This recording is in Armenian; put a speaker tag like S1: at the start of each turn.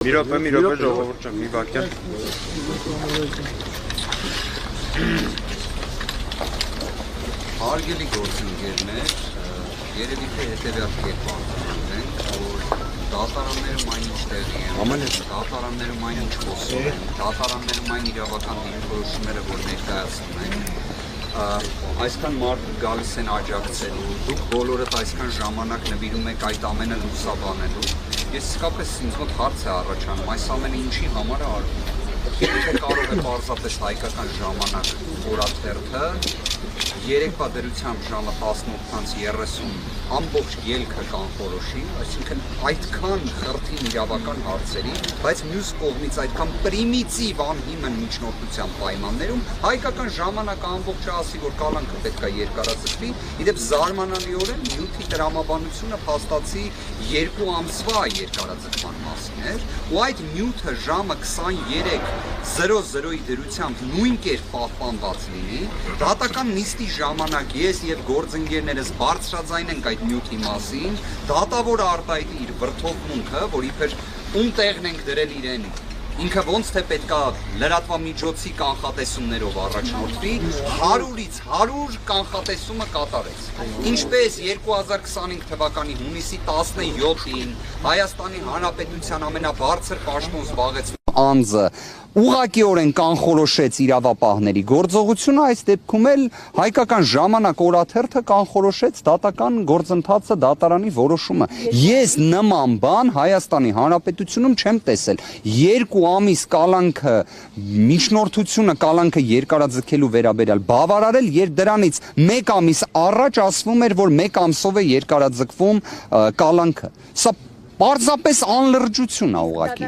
S1: Մի րոպե ժողովուրդ ջան, մի վայրկյան։
S2: Հարգելի գործընկերներ, երևի թե հետևյալ կերպար ենք, որ դատարաններում այնինչ տեղի են, դատարաններում այնինչ խոսում են, դատարաններում այն իրավական դիրքորոշումները, որ ներկայացնում են, այսքան մարդ գալիս են աջակցելու, դուք բոլորդ այսքան ժամանակ նվիրում եք այդ ամենը լուսաբանելու։ Ես իսկապես ինձ մոտ հարց է առաջանում, այս ամենը ինչի համար է արվում։ Եթե կարող է պարզապես հայկական ժամանակ օրաթերթը երեկվա դրությամբ ժամը 18:30 ամբողջ ելքը կանխորոշի, այսինքն այդքան խրթին իրավական հարցերի, բայց մյուս կողմից այդքան պրիմիտիվ անհիմն միջնորդության պայմաններում հայկական ժամանակը ամբողջը ասի, որ կալանքը պետք է երկարաձգվի, իդեպ զարմանալիորեն նյութի տրամաբանությունը փաստացի 2 ամսվա երկարաձգման մասին էր, ու այդ նյութը ժամը 23:00-ի դրությամբ նույն կերպ պահպանված լինի, դատական նիստի ժամանակ ես եւ գործընկերներս բարձրաձայն ենք այդ նյութի մասին, դատավորը արտահայտի իր վրթովմունքը, որ իբր ում տեղն ենք դրել իրեն, ինքը ոնց թե պետքա լրատվամիջոցի կանխատեսումներով առաջնորդվի, 100-ից 100 կանխատեսումը կատարեց։ Ինչպես 2025 թվականի հունիսի 17-ին Հայաստանի Հանրապետության ամենաբարձր պաշտոն զբաղեցնող անձը ուղղակիորեն կանխորոշեց իրավապահների գործողությունը, այս դեպքում էլ հայկական ժամանակ օրաթերթը կանխորոշեց դատական գործընթացը, դատարանի որոշումը։ Ես նման բան Հայաստանի Հանրապետությունում չեմ տեսել։ 2 ամիս կալանքը, միջնորդությունը կալանքը երկարաձգելու վերաբերյալ բավարարել, երբ դրանից 1 ամիս առաջ ասվում էր, որ 1 ամսով է երկարաձգվում կալանքը։ Սա պարզապես անլրջություն է ուղղակի։